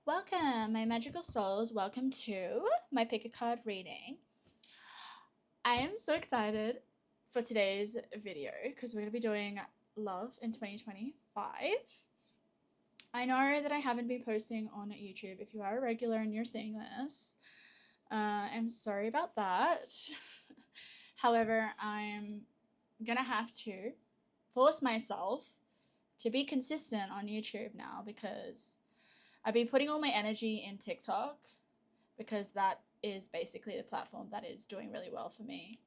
Welcome, my magical souls. Welcome to my pick a card reading. I am so excited for today's video because we're going to be doing love in 2025. I know that I haven't been posting on YouTube. If you are a regular and you're seeing this, I'm sorry about that. However, I'm going to have to force myself to be consistent on YouTube now because I've been putting all my energy in TikTok because that is basically the platform that is doing really well for me.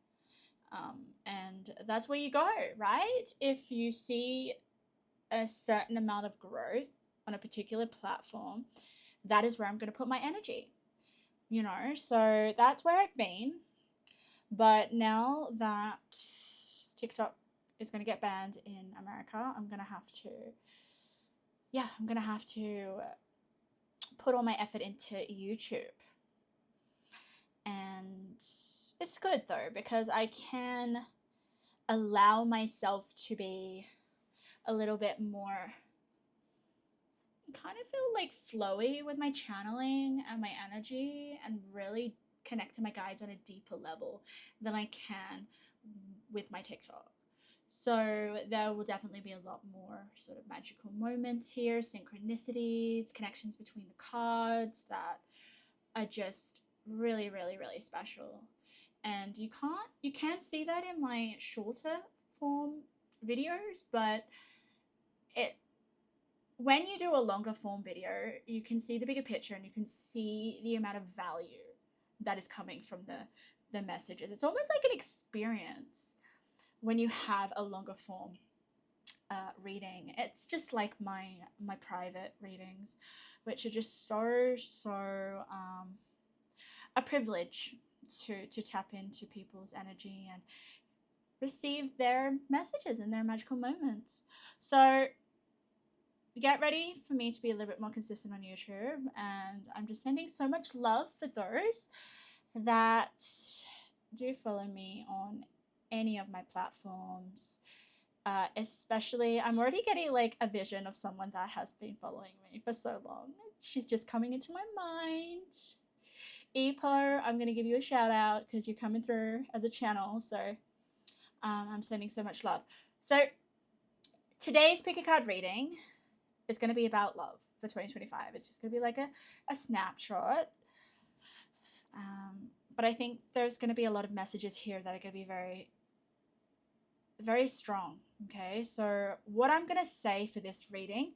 And that's where you go, right? If you see a certain amount of growth on a particular platform, that is where I'm going to put my energy, So that's where I've been. But now that TikTok is going to get banned in America, I'm going to have to put all my effort into YouTube. And it's good though, because I can allow myself to be a little bit more, kind of feel like flowy with my channeling and my energy, and really connect to my guides on a deeper level than I can with my TikTok. So there will definitely be a lot more sort of magical moments here, synchronicities, connections between the cards that are just really, really, really special. And you can't see that in my shorter form videos, but when you do a longer form video, you can see the bigger picture and you can see the amount of value that is coming from the messages. It's almost like an experience when you have a longer form reading. It's just like my private readings, which are just so a privilege to tap into people's energy and receive their messages and their magical moments. So get ready for me to be a little bit more consistent on YouTube, and I'm just sending so much love for those that do follow me on any of my platforms. Especially, I'm already getting like a vision of someone that has been following me for so long. She's just coming into my mind. Epo, I'm gonna give you a shout out because you're coming through as a channel, so I'm sending so much love. So today's pick a card reading is going to be about love for 2025. It's just going to be like a snapshot. But I think there's going to be a lot of messages here that are going to be very, very strong. Okay, so what I'm going to say for this reading,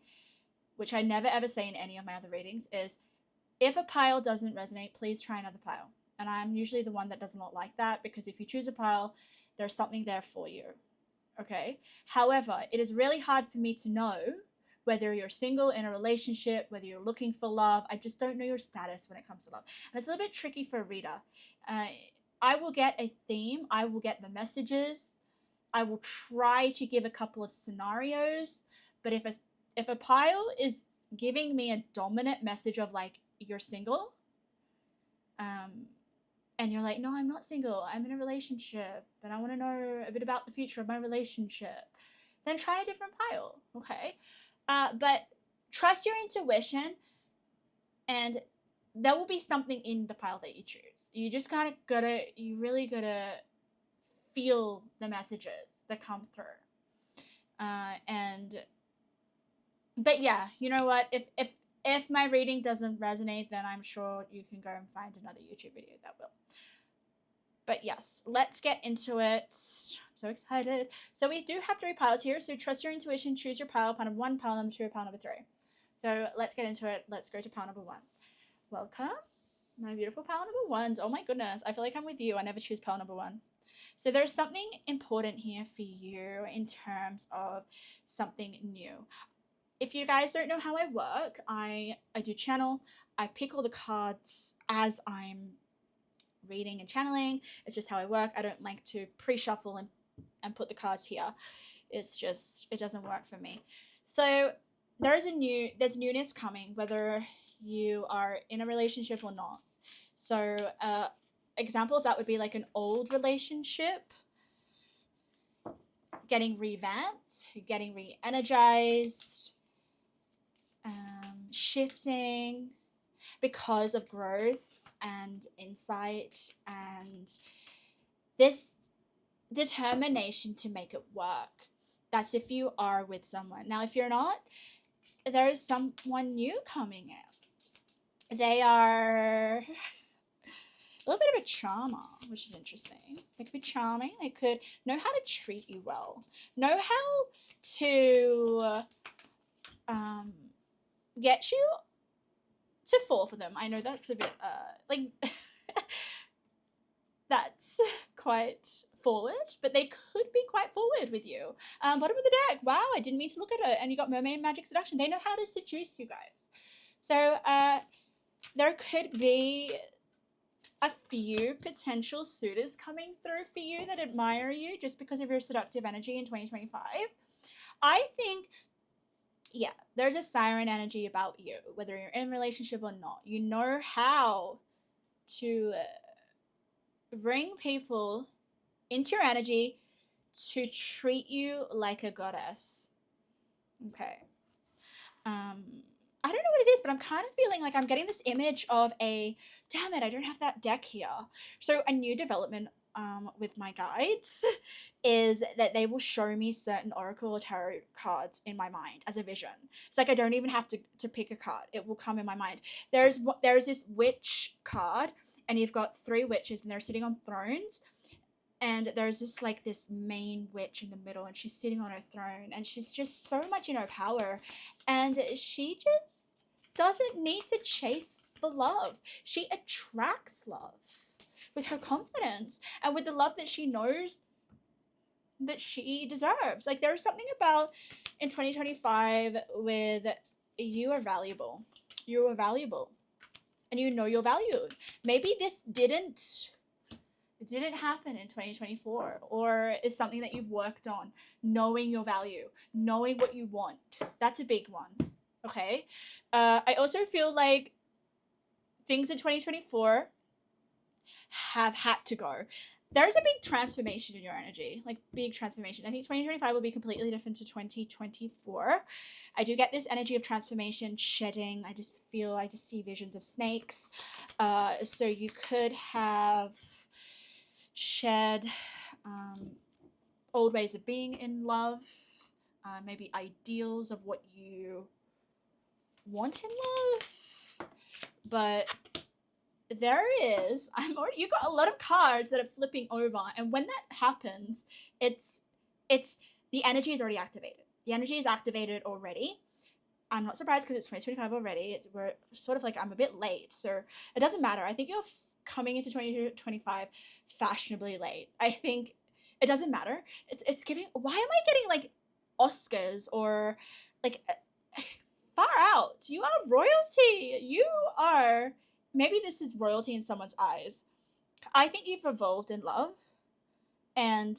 which I never ever say in any of my other readings, is if a pile doesn't resonate, please try another pile. And I'm usually the one that does not like that, because if you choose a pile, there's something there for you. Okay, however, it is really hard for me to know whether you're single, in a relationship, whether you're looking for love. I just don't know your status when it comes to love. And it's a little bit tricky for a reader. I will get a theme. I will get the messages. I will try to give a couple of scenarios. But if a pile is giving me a dominant message of like, you're single, and you're like, no, I'm not single, I'm in a relationship, and I want to know a bit about the future of my relationship, then try a different pile, okay? But trust your intuition, and there will be something in the pile that you choose. You just you really gotta feel the messages that come through. But yeah, you know what? If my reading doesn't resonate, then I'm sure you can go and find another YouTube video that will. But yes, let's get into it. I'm so excited. So we do have 3 piles here. So trust your intuition, choose your pile number 1, pile number 2, pile number 3. So let's get into it. Let's go to pile number 1. Welcome, my beautiful pile number 1s. Oh my goodness, I feel like I'm with you. I never choose pile number 1. So there's something important here for you in terms of something new. If you guys don't know how I work, I do channel. I pick all the cards as I'm reading and channeling. It's just how I work. I don't like to pre-shuffle and put the cards here. It's just, it doesn't work for me. So there's newness coming, whether you are in a relationship or not. So example of that would be like an old relationship getting revamped, getting re-energized, shifting, because of growth and insight and this determination to make it work. That's if you are with someone. Now, if you're not, there is someone new coming in. They are a little bit of a charmer, which is interesting. They could be charming. They could know how to treat you well, know how to get you to fall for them. I know that's a bit like that's quite forward, but they could be quite forward with you. Bottom of the deck. Wow, I didn't mean to look at it. And you got Mermaid Magic Seduction. They know how to seduce you guys. So there could be a few potential suitors coming through for you that admire you just because of your seductive energy in 2025. I think, yeah, there's a siren energy about you, whether you're in a relationship or not. You know how to bring people into your energy to treat you like a goddess. Okay. I don't know what it is, but I'm kind of feeling like I'm getting this image of damn it, I don't have that deck here. So a new development with my guides is that they will show me certain oracle or tarot cards in my mind as a vision. It's like I don't even have to pick a card. It will come in my mind. There's this witch card, and you've got 3 witches, and they're sitting on thrones. And there's this main witch in the middle, and she's sitting on her throne, and she's just so much in her power, and she just doesn't need to chase for love. She attracts love with her confidence and with the love that she knows that she deserves. Like, there's something about in 2025 with you are valuable. You are valuable, and you know you're valued. Maybe this didn't happen in 2024, or is something that you've worked on, knowing your value, knowing what you want. That's a big one. Okay. I also feel like things in 2024 have had to go. There's a big transformation in your energy, like big transformation. I think 2025 will be completely different to 2024. I do get this energy of transformation, shedding. I just see visions of snakes. So you could have shed old ways of being in love, maybe ideals of what you want in love. But there is, you got a lot of cards that are flipping over, and when that happens, it's the energy is already activated. The energy is activated already. I'm not surprised because it's 2025 already. We're sort of like, I'm a bit late, so it doesn't matter. I think you're coming into 2025 fashionably late. I think it doesn't matter. It's giving, why am I getting like Oscars or like far out? You are royalty. You are, maybe this is royalty in someone's eyes. I think you've evolved in love, and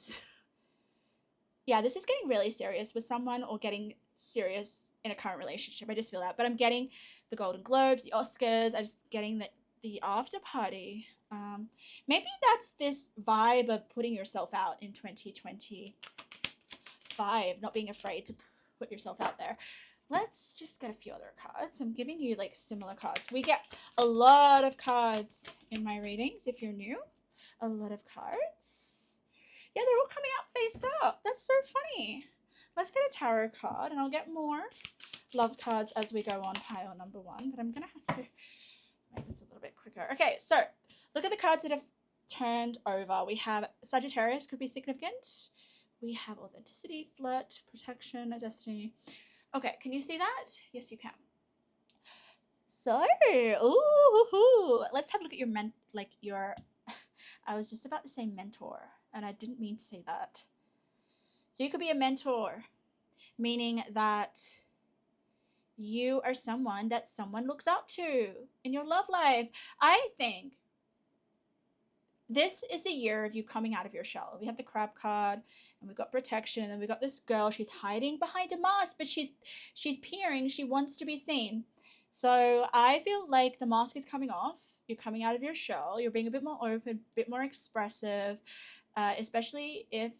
yeah, this is getting really serious with someone, or getting serious in a current relationship. I just feel that. But I'm getting the Golden Globes, the Oscars. I'm just getting the after party. Maybe that's this vibe of putting yourself out in 2025, not being afraid to put yourself out there. Let's just get a few other cards. I'm giving you like similar cards. We get a lot of cards in my readings if you're new. A lot of cards. Yeah, they're all coming out face up. That's so funny. Let's get a tarot card, and I'll get more love cards as we go on pile number 1. But I'm going to have to make this a little bit quicker. Okay, so look at the cards that have turned over. We have Sagittarius, could be significant. We have authenticity, flirt, protection, destiny. Okay, can you see that? Yes, you can. So, ooh, let's have a look at your I was just about to say mentor, and I didn't mean to say that. So you could be a mentor, meaning that you are someone that someone looks up to in your love life. I think this is the year of you coming out of your shell. We have the crab card, and we've got protection, and we've got this girl. She's hiding behind a mask, but she's peering. She wants to be seen. So I feel like the mask is coming off. You're coming out of your shell. You're being a bit more open, a bit more expressive, especially if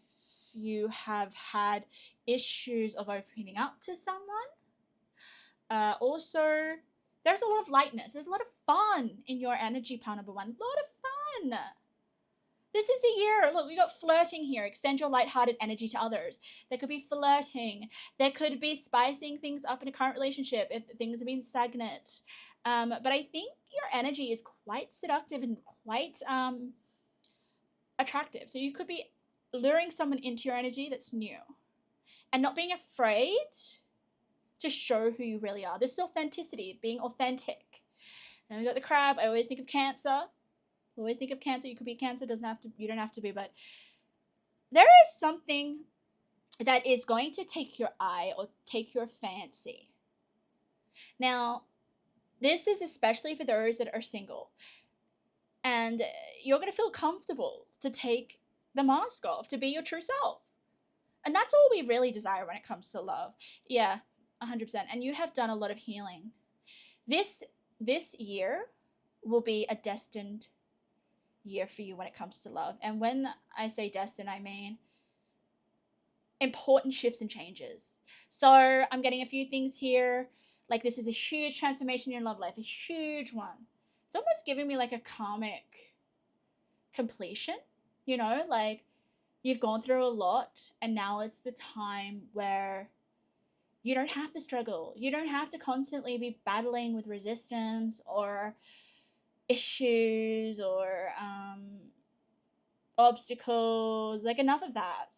you have had issues of opening up to someone. Also, There's a lot of lightness. There's a lot of fun in your energy, pile number one. A lot of fun. This is the year. Look, we got flirting here. Extend your lighthearted energy to others. There could be flirting. There could be spicing things up in a current relationship if things have been stagnant. But I think your energy is quite seductive and quite attractive. So you could be luring someone into your energy that's new and not being afraid to show who you really are. This is authenticity, being authentic. Then we got the crab. I always think of Cancer. Always think of Cancer. You could be Cancer. You don't have to be, but there is something that is going to take your eye or take your fancy. Now, this is especially for those that are single. And you're going to feel comfortable to take the mask off, to be your true self. And that's all we really desire when it comes to love. Yeah, 100%. And you have done a lot of healing. This year will be a destined year for you when it comes to love. And when I say destined, I mean important shifts and changes. So I'm getting a few things here. Like, this is a huge transformation in your love life, a huge one. It's almost giving me like a karmic completion, you know, like you've gone through a lot and now it's the time where you don't have to struggle. You don't have to constantly be battling with resistance or issues or obstacles. Like, enough of that,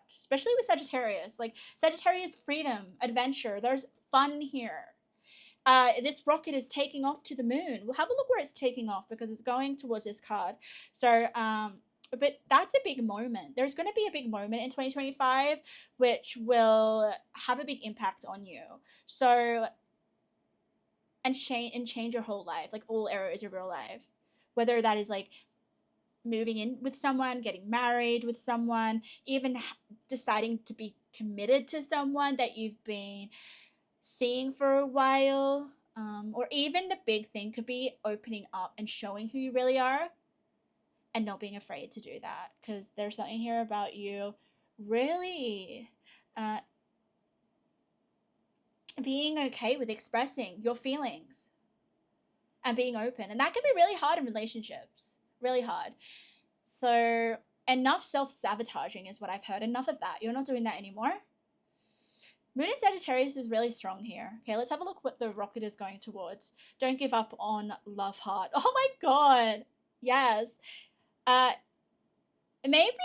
especially with Sagittarius. Like, Sagittarius, freedom, adventure, there's fun here. This rocket is taking off to the moon. We'll have a look where it's taking off because it's going towards this card. So but that's a big moment. There's going to be a big moment in 2025 which will have a big impact on you. So and change your whole life, like all areas of your life, whether that is like moving in with someone, getting married with someone, even deciding to be committed to someone that you've been seeing for a while, or even the big thing could be opening up and showing who you really are and not being afraid to do that, because there's something here about you really being okay with expressing your feelings and being open. And that can be really hard in relationships, really hard. So enough self-sabotaging is what I've heard. Enough of that. You're not doing that anymore. Moon in Sagittarius is really strong here. Okay, let's have a look what the rocket is going towards. Don't give up on love heart. Oh my god. Yes. Maybe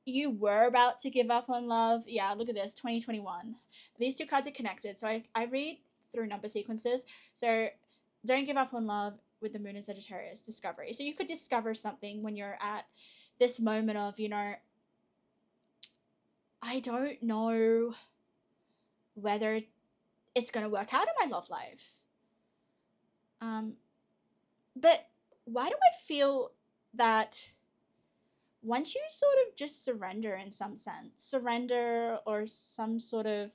you were about to give up on love. Yeah, look at this, 2021. These two cards are connected. So I read through number sequences. So don't give up on love with the moon in Sagittarius, discovery. So you could discover something when you're at this moment of, you know, I don't know whether it's going to work out in my love life. But why do I feel that once you sort of just surrender in some sense, surrender or some sort of,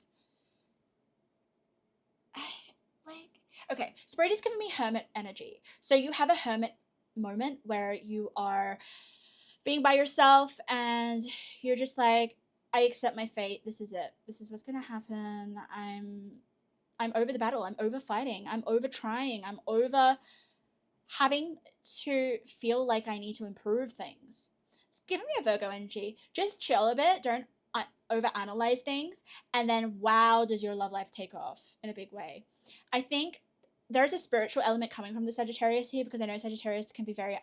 like, okay, Spirit is giving me hermit energy. So you have a hermit moment where you are being by yourself and you're just like, I accept my fate. This is it. This is what's going to happen. I'm over the battle. I'm over fighting. I'm over trying. I'm over having to feel like I need to improve things. It's giving me a Virgo energy. Just chill a bit. Don't overanalyze things. And then, wow, does your love life take off in a big way. I think there's a spiritual element coming from the Sagittarius here, because I know Sagittarius can be very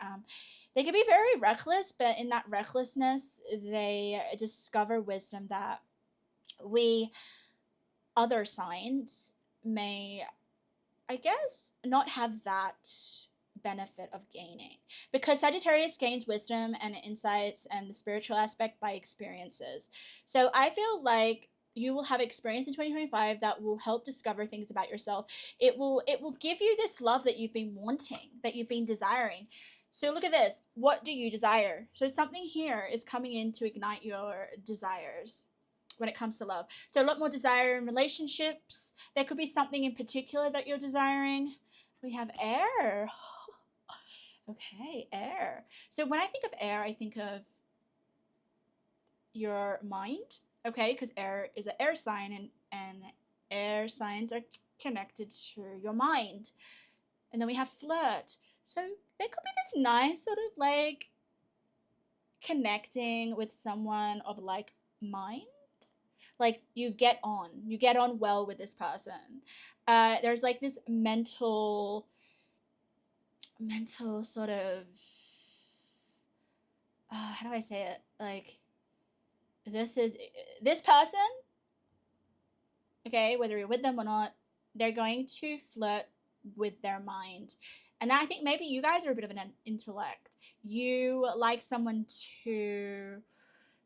they can be very reckless, but in that recklessness, they discover wisdom that we other signs may, I guess, not have that benefit of gaining. Because Sagittarius gains wisdom and insights and the spiritual aspect by experiences. So I feel like you will have experience in 2025 that will help discover things about yourself. It will give you this love that you've been wanting, that you've been desiring. So look at this. What do you desire? So something here is coming in to ignite your desires when it comes to love. So a lot more desire in relationships. There could be something in particular that you're desiring. We have air. Okay, air. So when I think of air, I think of your mind. Okay, because air is an air sign, and air signs connected to your mind. And then we have flirt. So there could be this nice sort of like connecting with someone of like mind. Like you get on well with this person. There's like this mental sort of, how do I say it? Like this person, okay, whether you're with them or not, they're going to flirt with their mind. And I think maybe you guys are a bit of an intellect. You like someone to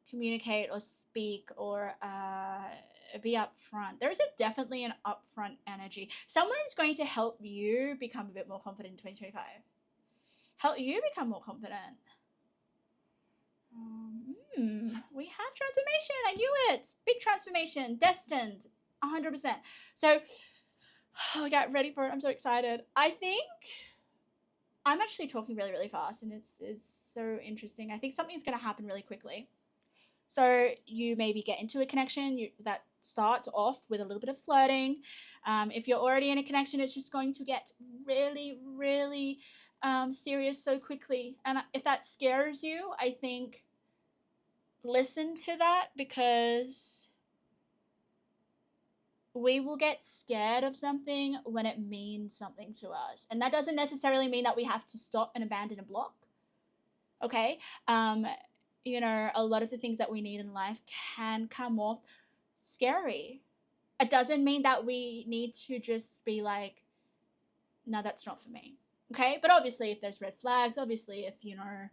communicate or speak or be upfront. There's definitely an upfront energy. Someone's going to help you become a bit more confident in 2025. Help you become more confident. We have transformation. I knew it. Big transformation. Destined. 100%. So, get ready for it. I'm so excited. I think I'm actually talking really, really fast, and it's so interesting. I think something's going to happen really quickly. So you maybe get into a connection that starts off with a little bit of flirting. If you're already in a connection, it's just going to get really, really serious so quickly. And if that scares you, I think listen to that, because we will get scared of something when it means something to us. And that doesn't necessarily mean that we have to stop and abandon a block. Okay? You know, a lot of the things that we need in life can come off scary. It doesn't mean that we need to just be like, no, that's not for me. Okay? But obviously, if there's red flags, obviously, if, you know,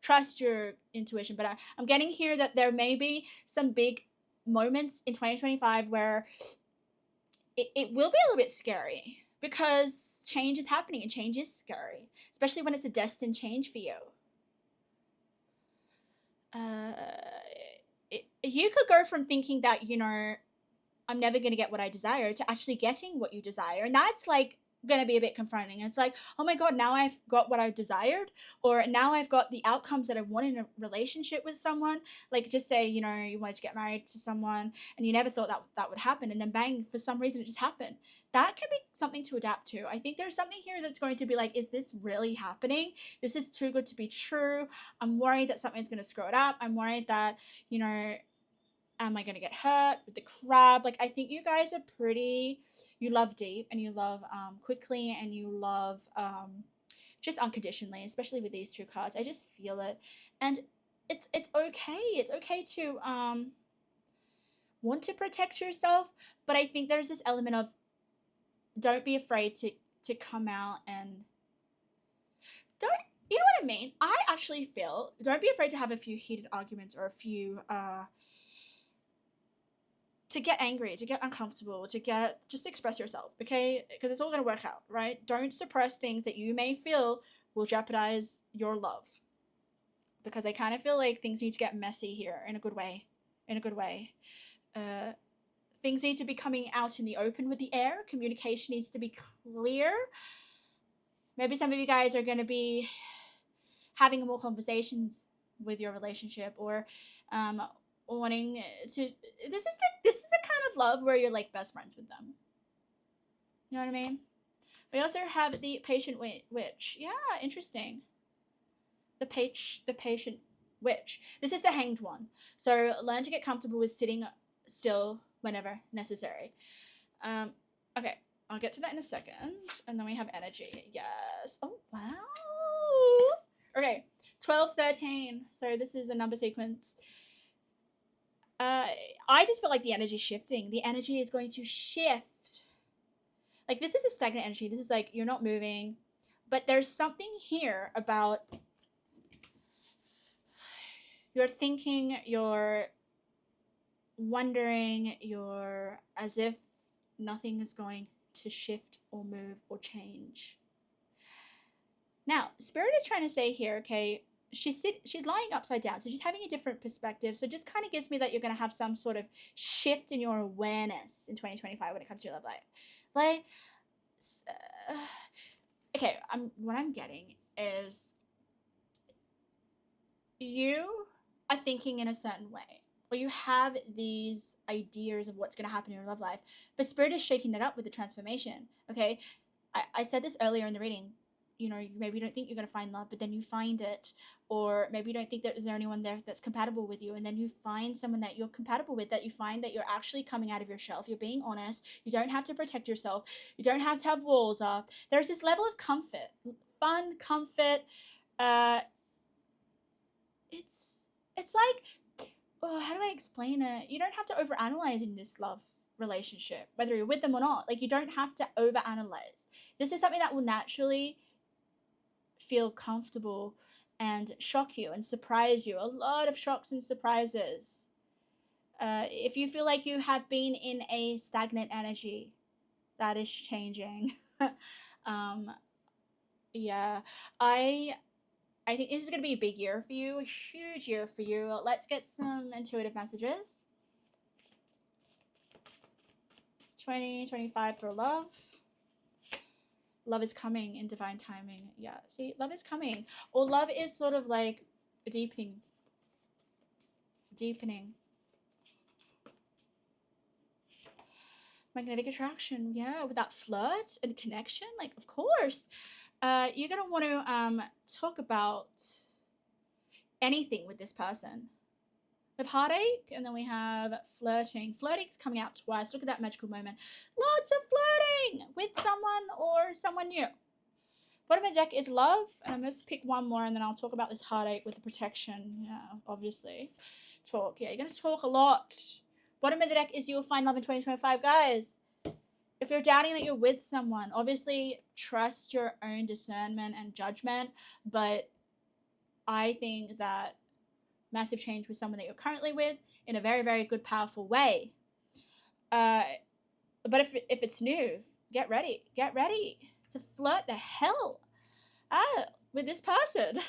trust your intuition. But I'm getting here that there may be some big moments in 2025 where it will be a little bit scary, because change is happening and change is scary, especially when it's a destined change for you. You could go from thinking that, you know, I'm never going to get what I desire, to actually getting what you desire. And that's like going to be a bit confronting. It's like, oh my God, now I've got what I desired, or now I've got the outcomes that I want in a relationship with someone. Like, just say, you know, you wanted to get married to someone and you never thought that would happen. And then bang, for some reason it just happened. That can be something to adapt to. I think there's something here that's going to be like, is this really happening? This is too good to be true. I'm worried that something's going to screw it up. I'm worried that, you know, am I going to get hurt with the crab? Like, I think you guys are pretty, you love deep, and you love quickly, and you love just unconditionally, especially with these two cards. I just feel it. And it's okay. It's okay to want to protect yourself. But I think there's this element of, don't be afraid to come out and you know what I mean? I actually feel, don't be afraid to have a few heated arguments, or a few to get angry, to get uncomfortable, just express yourself, okay? Because it's all going to work out, right? Don't suppress things that you may feel will jeopardize your love. Because I kind of feel like things need to get messy here in a good way. Things need to be coming out in the open with the air. Communication needs to be clear. Maybe some of you guys are going to be having more conversations with your relationship, or wanting to, this is the kind of love where you're like best friends with them. You know what I mean? We also have the patient witch. Yeah, interesting. The patient witch. This is the hanged one. So learn to get comfortable with sitting still whenever necessary. Okay, I'll get to that in a second. And then we have energy. Yes. Oh, wow. Okay, 12, 13. So this is a number sequence. I just feel like the energy is shifting. The energy is going to shift. Like, this is a stagnant energy. This is like, you're not moving. But there's something here about you're thinking, you're wondering, you're as if nothing is going to shift or move or change. Now, Spirit is trying to say here, okay, she's lying upside down, so she's having a different perspective. So it just kind of gives me that you're going to have some sort of shift in your awareness in 2025 when it comes to your love life. Like, okay, what I'm getting is you are thinking in a certain way. or you have these ideas of what's going to happen in your love life, but Spirit is shaking it up with the transformation. Okay, I said this earlier in the reading. You know, maybe you don't think you're going to find love, but then you find it. Or maybe you don't think that is there anyone there that's compatible with you, and then you find someone that you're compatible with, that you find that you're actually coming out of your shelf. You're being honest. You don't have to protect yourself. You don't have to have walls up. There's this level of comfort, fun, comfort. It's like, oh, how do I explain it? You don't have to overanalyze in this love relationship, whether you're with them or not. Like, you don't have to overanalyze. This is something that will naturally feel comfortable and shock you and surprise you. A lot of shocks and surprises. If you feel like you have been in a stagnant energy, that is changing. Yeah, I think this is going to be a big year for you, a huge year for you. Let's get some intuitive messages. 2025 for love. Love is coming in divine timing. Yeah, see, love is coming. Or love is sort of like deepening. Magnetic attraction, yeah, with that flirt and connection, like, of course. You're going to want to talk about anything with this person. We have heartache, and then we have flirting. Flirting's coming out twice. Look at that magical moment. Lots of flirting with someone or someone new. Bottom of the deck is love, and I'm going to pick one more, and then I'll talk about this heartache with the protection. Yeah, obviously. Talk. Yeah, you're going to talk a lot. Bottom of the deck is you will find love in 2025, guys. If you're doubting that you're with someone, obviously trust your own discernment and judgment, but I think that massive change with someone that you're currently with in a very, very good, powerful way. But if it's new, get ready to flirt the hell with this person.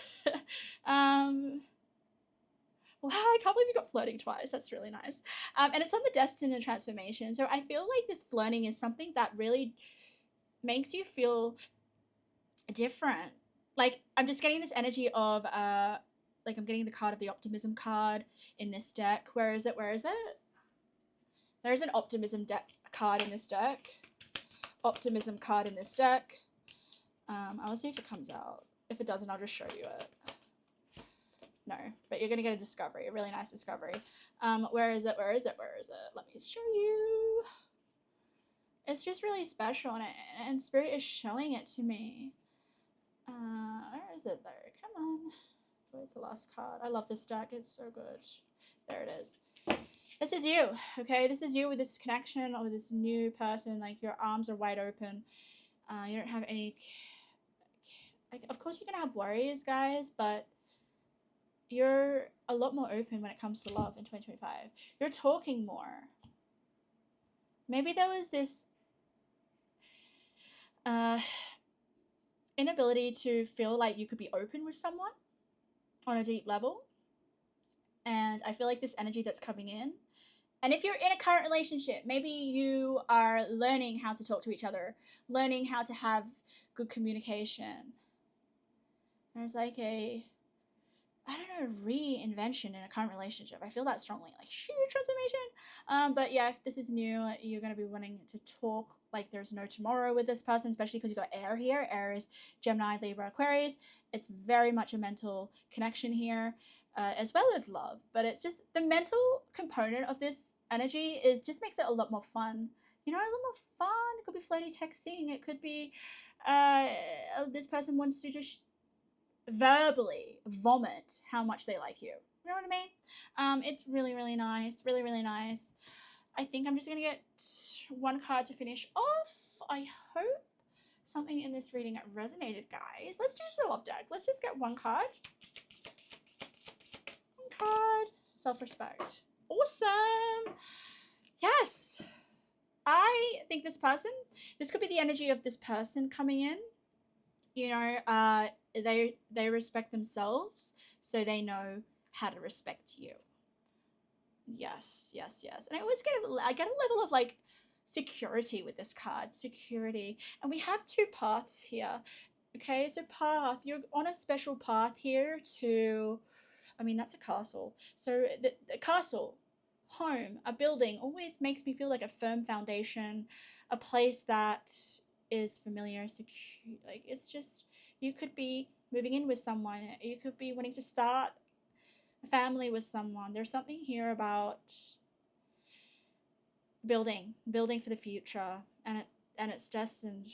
Wow, I can't believe you got flirting twice. That's really nice. And it's on the Destiny transformation. So I feel like this flirting is something that really makes you feel different. Like, I'm just getting this energy of like, I'm getting the card of the optimism card in this deck. Where is it? There's an optimism card in this deck. Optimism card in this deck. I'll see if it comes out. If it doesn't, I'll just show you it. No, but you're going to get a discovery, a really nice discovery. Where is it? Let me show you. It's just really special, and Spirit is showing it to me. Where is it, though? Come on. It's always the last card. I love this deck. It's so good. There it is. This is you, okay? This is you with this connection or with this new person. Like, your arms are wide open. You don't have any... Like, of course, you're going to have worries, guys, but you're a lot more open when it comes to love in 2025. You're talking more. Maybe there was this inability to feel like you could be open with someone on a deep level. And I feel like this energy that's coming in, and if you're in a current relationship, maybe you are learning how to talk to each other, learning how to have good communication. There's like a, I don't know, reinvention in a current relationship. I feel that strongly, like huge transformation. But yeah, if this is new, you're going to be wanting to talk like there's no tomorrow with this person, especially because you got air here. Air is Gemini, Libra, Aquarius. It's very much a mental connection here, as well as love. But it's just the mental component of this energy just makes it a lot more fun. You know, a lot more fun. It could be flirty texting. It could be this person wants to just verbally vomit how much they like you. You know what I mean? It's really, really nice. Really, really nice. I think I'm just going to get one card to finish off. I hope something in this reading resonated, guys. Let's do the love deck. Let's just get one card. One card. Self-respect. Awesome. Yes. I think this could be the energy of this person coming in. You know, they respect themselves, so they know how to respect you. Yes. And I always get a level of like security with this card. Security. And we have two paths here. Okay, so path. You're on a special path here to, I mean, that's a castle. So the castle. home, a building always makes me feel like a firm foundation, a place that is familiar, secure. Like, it's just, you could be moving in with someone, you could be wanting to start a family with someone. There's something here about building for the future, and it's destined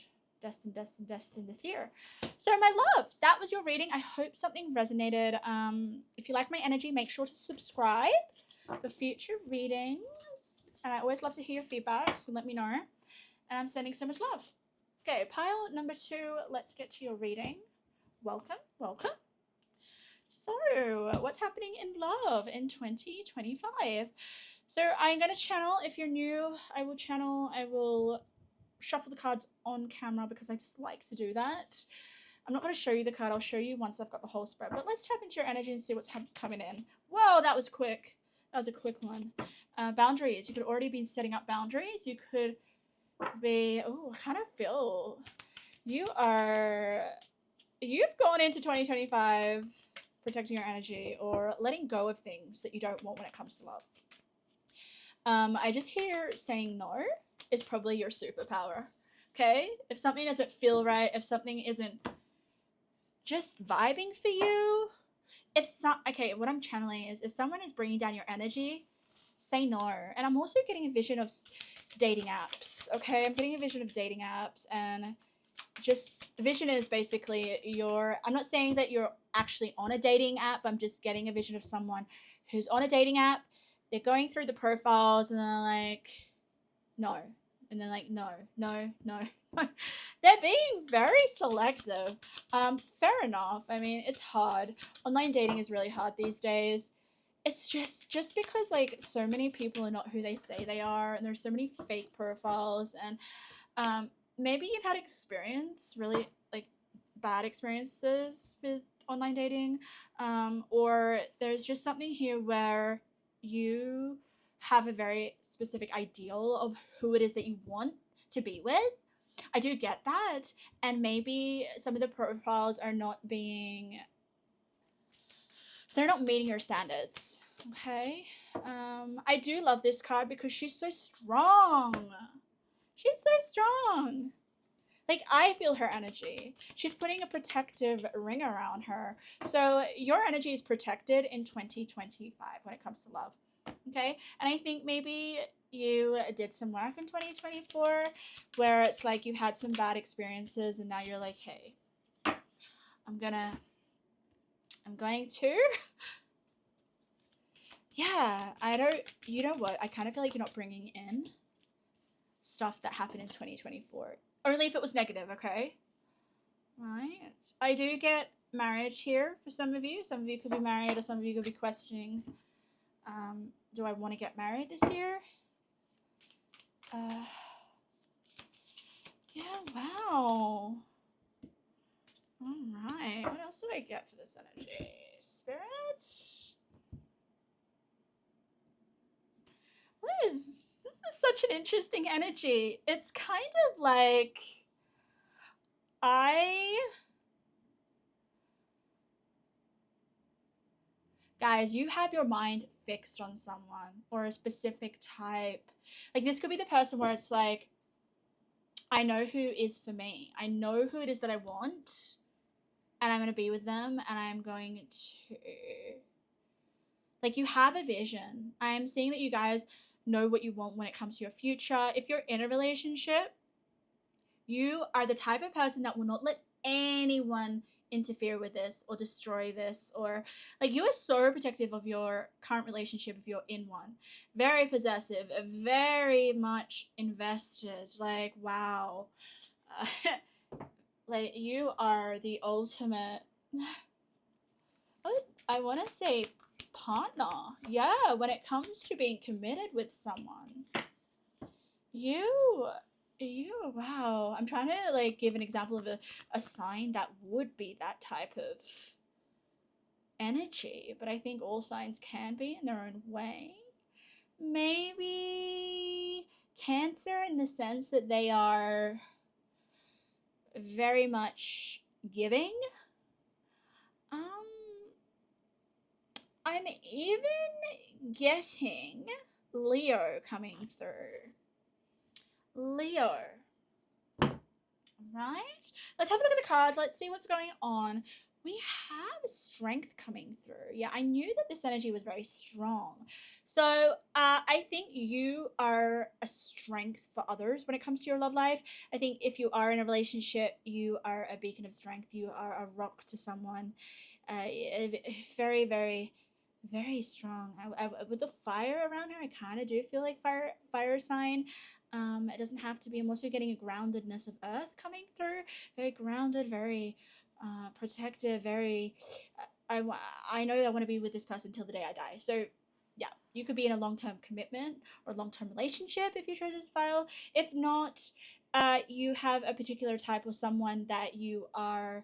this year. So my loves, that was your reading. I hope something resonated. If you like my energy, make sure to subscribe for future readings, and I always love to hear your feedback, so let me know. And I'm sending so much love. Okay, pile number 2, let's get to your reading. Welcome. So, what's happening in love in 2025? So I'm going to channel. If you're new, I will shuffle the cards on camera because I just like to do that. I'm not going to show you the card. I'll show you once I've got the whole spread. But let's tap into your energy and see what's coming in. Whoa, that was quick. That was a quick one. Boundaries. You could already be setting up boundaries. You could be... Oh, I kind of feel... You've gone into 2025 protecting your energy or letting go of things that you don't want when it comes to love. I just hear saying no is probably your superpower. Okay? If something doesn't feel right, if something isn't just vibing for you, okay, what I'm channeling is if someone is bringing down your energy, say no. And I'm also getting a vision of dating apps. Okay? I'm getting a vision of dating apps, and just the vision is basically I'm not saying that you're actually on a dating app. I'm just getting a vision of someone who's on a dating app. They're going through the profiles and they're like, no. And they're like, no. They're being very selective. Fair enough. I mean, it's hard. Online dating is really hard these days. It's just because, like, so many people are not who they say they are, and there's so many fake profiles, and maybe you've had really, like, bad experiences with online dating, or there's just something here where you have a very specific ideal of who it is that you want to be with. I do get that, and maybe some of the profiles are they're not meeting your standards. Okay. I do love this card because she's so strong. Like, I feel her energy. She's putting a protective ring around her. So your energy is protected in 2025 when it comes to love. Okay? And I think maybe you did some work in 2024 where it's like you had some bad experiences and now you're like, hey, I'm going to... Yeah, you know what? I kind of feel like you're not bringing in stuff that happened in 2024. Only if it was negative, okay? Right. I do get marriage here for some of you. Some of you could be married, or some of you could be questioning, do I want to get married this year? Yeah, wow. All right. What else do I get for this energy? Spirit? This is such an interesting energy. It's kind of like guys, you have your mind fixed on someone or a specific type. Like, this could be the person where it's like, I know who is for me. I know who it is that I want, and I'm going to be with them, and I'm going to... Like, you have a vision. I'm seeing that you guys know what you want when it comes to your future. If you're in a relationship, you are the type of person that will not let anyone interfere with this or destroy this, or like, you are so protective of your current relationship if you're in one. Very possessive, very much invested. Like, wow. Like, you are the ultimate, I want to say partner. Yeah, when it comes to being committed with someone. You, wow. I'm trying to, like, give an example of a sign that would be that type of energy, but I think all signs can be in their own way. Maybe Cancer, in the sense that they are very much giving. I'm even getting Leo coming through. Leo. Right? Let's have a look at the cards. Let's see what's going on. We have strength coming through. Yeah, I knew that this energy was very strong. So I think you are a strength for others when it comes to your love life. I think if you are in a relationship, you are a beacon of strength. You are a rock to someone. Very, very, very strong. With the fire around her, I kind of do feel like fire sign. It doesn't have to be. I'm also getting a groundedness of earth coming through. Very grounded, very protective, very. I know I want to be with this person till the day I die. So, yeah, you could be in a long-term commitment or long-term relationship if you chose this file. If not, you have a particular type of someone that you are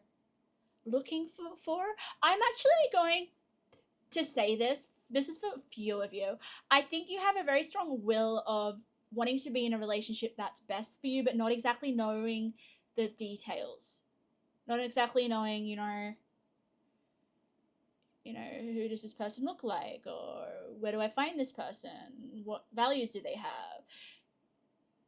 looking for. I'm actually going to say this. This is for a few of you. I think you have a very strong will of wanting to be in a relationship that's best for you, but not exactly knowing the details. Not exactly knowing, who does this person look like, or where do I find this person? What values do they have?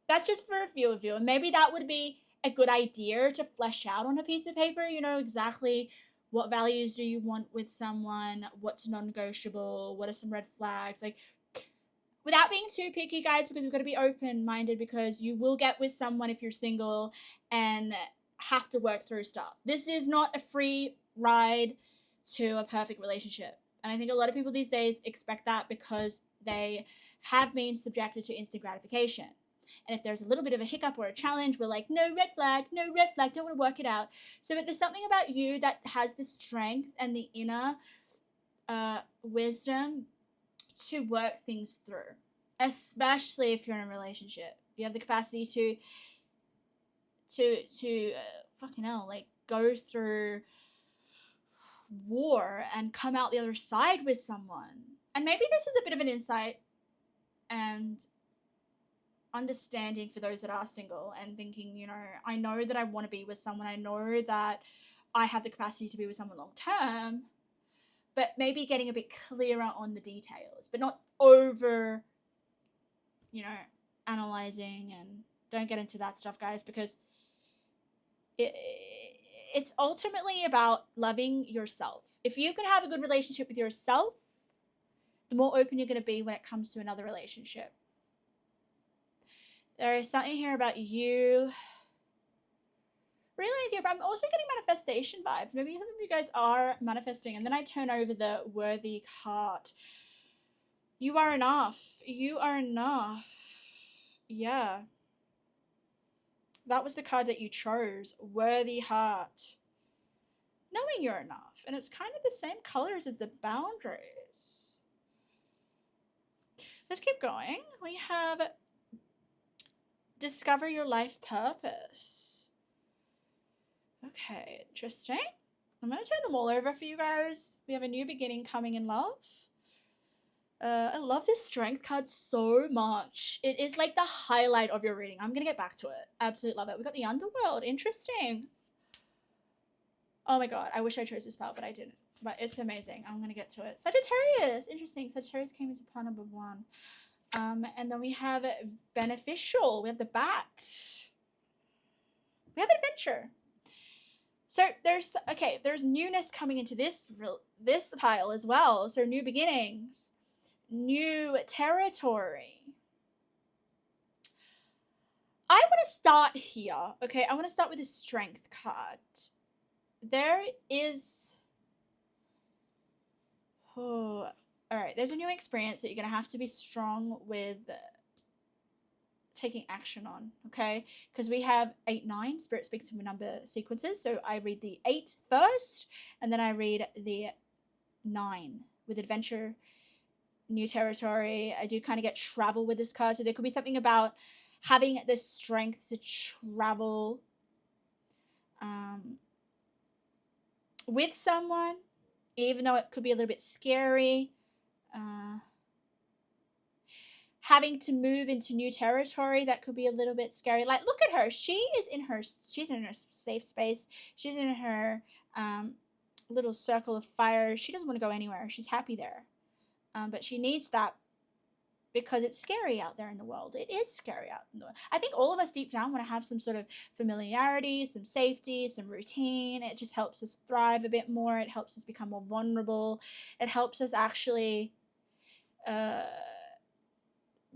That's just for a few of you. And maybe that would be a good idea to flesh out on a piece of paper, exactly what values do you want with someone, what's non-negotiable, what are some red flags, like, without being too picky, guys, because we've got to be open-minded, because you will get with someone if you're single and have to work through stuff. This is not a free ride to a perfect relationship. And I think a lot of people these days expect that because they have been subjected to instant gratification. And if there's a little bit of a hiccup or a challenge, we're like, no red flag, don't want to work it out. So but there's something about you that has the strength and the inner wisdom to work things through, especially if you're in a relationship. You have the capacity to fucking hell, like, go through war and come out the other side with someone. And maybe this is a bit of an insight and understanding for those that are single and thinking, I know that I want to be with someone. I know that I have the capacity to be with someone long term, but maybe getting a bit clearer on the details, but not over, analyzing. And don't get into that stuff, guys, because it's ultimately about loving yourself. If you can have a good relationship with yourself, the more open you're going to be when it comes to another relationship. There is something here about you. Really dear, but I'm also getting manifestation vibes. Maybe some of you guys are manifesting. And then I turn over the worthy card. You are enough. You are enough. Yeah. That was the card that you chose. Worthy heart. Knowing you're enough. And it's kind of the same colors as the boundaries. Let's keep going. We have discover your life purpose. Okay, interesting. I'm going to turn them all over for you guys. We have a new beginning coming in love. I love this strength card so much. It is like the highlight of your reading. I'm going to get back to it. Absolutely love it. We got the underworld. Interesting. Oh my god. I wish I chose this spell, but I didn't. But it's amazing. I'm going to get to it. Sagittarius. Interesting. Sagittarius came into pile number 1. And then we have beneficial. We have the bat. We have adventure. So there's newness coming into this pile as well. So new beginnings, new territory. I want to start here. Okay, I want to start with the strength card. There is, all right, there's a new experience that you're going to have to be strong with taking action on, okay? Because we have 8, 9. Spirit speaks in number sequences. So I read the 8 first, and then I read the 9 with adventure, new territory. I do kind of get travel with this card. So there could be something about having the strength to travel with someone, even though it could be a little bit scary. Having to move into new territory, that could be a little bit scary. Like, look at her. She's in her safe space. She's in her little circle of fire. She doesn't want to go anywhere. She's happy there. But she needs that because it's scary out there in the world. It is scary out in the world. I think all of us deep down want to have some sort of familiarity, some safety, some routine. It just helps us thrive a bit more. It helps us become more vulnerable. It helps us actually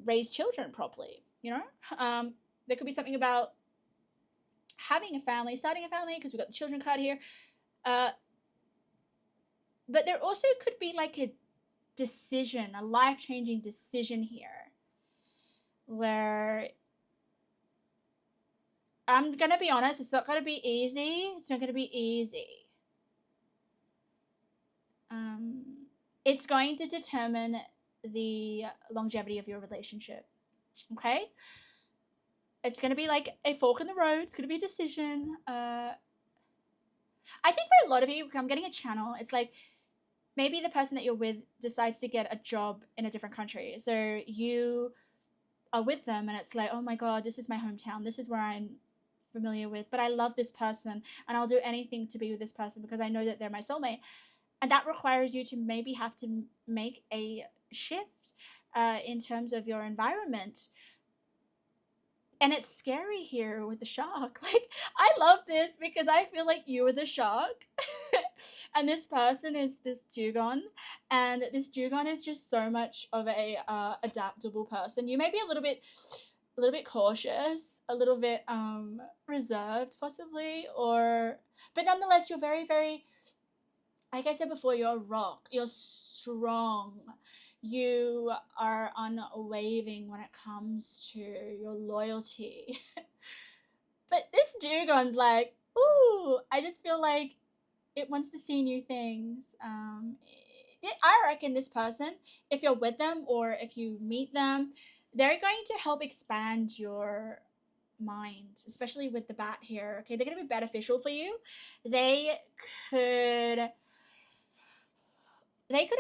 raise children properly, you know? There could be something about having a family, starting a family, because we've got the children card here. But there also could be like a decision, a life-changing decision here, where I'm going to be honest, it's not going to be easy. It's not going to be easy. It's going to determine the longevity of your relationship. Okay? It's going to be like a fork in the road. It's going to be a decision. I think for a lot of you, I'm getting a channel. It's like maybe the person that you're with decides to get a job in a different country. So you are with them and it's like, oh my God, this is my hometown. This is where I'm familiar with. But I love this person and I'll do anything to be with this person because I know that they're my soulmate. And that requires you to maybe have to make a shift in terms of your environment. And it's scary here with the shark. Like, I love this because I feel like you are the shark. And this person is this dugong. And this dugong is just so much of a adaptable person. You may be a little bit cautious, a little bit reserved possibly, but nonetheless, you're very, very, like I said before, you're a rock. You're strong. You are unwavering when it comes to your loyalty. But this dugong's like, ooh, I just feel like it wants to see new things. I reckon this person, if you're with them or if you meet them, they're going to help expand your mind, especially with the bat here. Okay, they're going to be beneficial for you. They could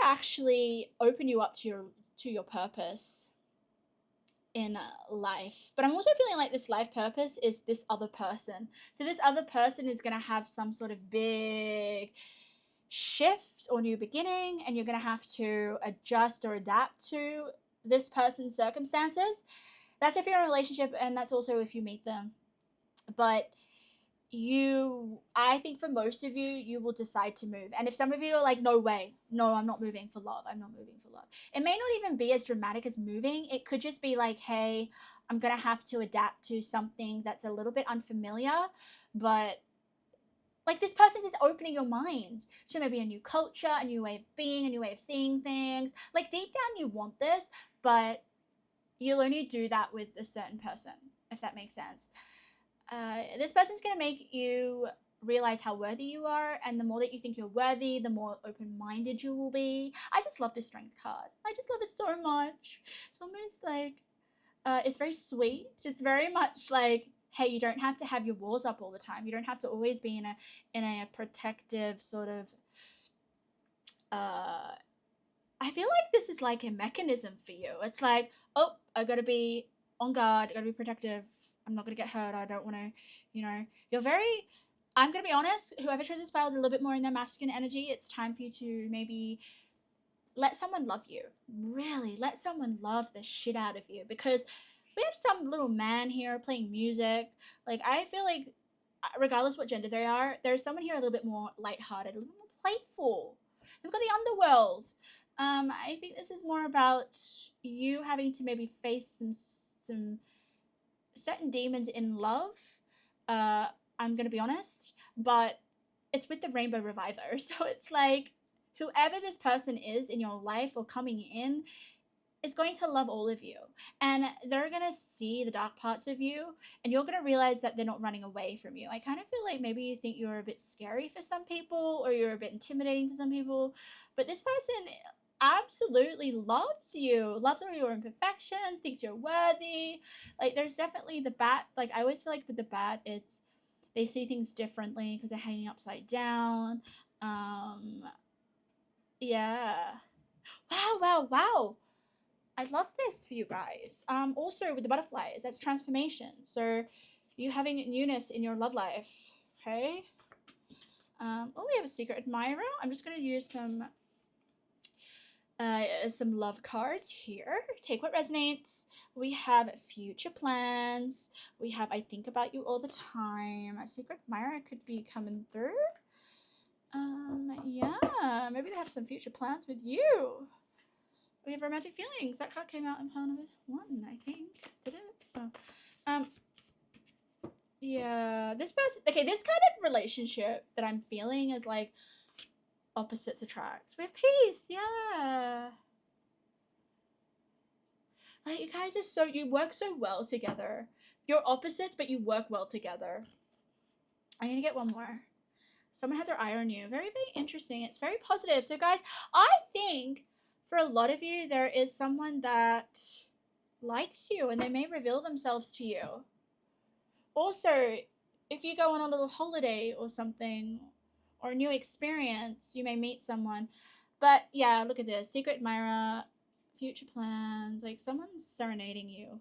actually open you up to your purpose in life. But I'm also feeling like this life purpose is this other person. So this other person is going to have some sort of big shift or new beginning, and you're going to have to adjust or adapt to this person's circumstances. That's if you're in a relationship, and that's also if you meet them. But I think for most of you, you will decide to move. And if some of you are like, no way, no, I'm not moving for love. I'm not moving for love. It may not even be as dramatic as moving. It could just be like, hey, I'm going to have to adapt to something that's a little bit unfamiliar. But like this person is opening your mind to maybe a new culture, a new way of being, a new way of seeing things. Like deep down you want this, but you'll only do that with a certain person, if that makes sense. This person's going to make you realize how worthy you are, and the more that you think you're worthy, the more open-minded you will be. I just love this strength card. I just love it so much. It's almost like it's very sweet. It's very much like, hey, you don't have to have your walls up all the time. You don't have to always be in a protective sort of I feel like this is like a mechanism for you. It's like, oh, I gotta be on guard, I gotta be protective. I'm not going to get hurt. I don't want to, you're very, I'm going to be honest, whoever chose this pile is a little bit more in their masculine energy. It's time for you to maybe let someone love you. Really, let someone love the shit out of you, because we have some little man here playing music. Like, I feel like regardless what gender they are, there's someone here a little bit more lighthearted, a little more playful. We've got the underworld. I think this is more about you having to maybe face some certain demons in love. I'm gonna be honest, but it's with the Rainbow Reviver. So it's like whoever this person is in your life or coming in is going to love all of you, and they're gonna see the dark parts of you, and you're gonna realize that they're not running away from you. I kind of feel like maybe you think you're a bit scary for some people, or you're a bit intimidating for some people, but this person absolutely loves you, loves all your imperfections, thinks you're worthy. Like, there's definitely the bat. Like, I always feel like with the bat, it's they see things differently because they're hanging upside down. Yeah. Wow. I love this for you guys. Also with the butterflies, that's transformation. So you having newness in your love life. Okay. Oh, we have a secret admirer. I'm just gonna use some Some love cards here. Take what resonates. We have future plans. We have I think about you all the time. A secret admirer could be coming through. Yeah, maybe they have some future plans with you. We have romantic feelings. That card came out in pile number 1, I think. Did it? Oh. Yeah, this person. Okay, this kind of relationship that I'm feeling is like opposites attract. We have peace. Yeah. Like, you guys are so, you work so well together. You're opposites, but you work well together. I'm gonna get one more. Someone has their eye on you. Very, very interesting. It's very positive. So, guys, I think for a lot of you, there is someone that likes you and they may reveal themselves to you. Also, if you go on a little holiday or something, or a new experience, you may meet someone. But yeah, look at this. Secret admirer, future plans, like someone's serenading you.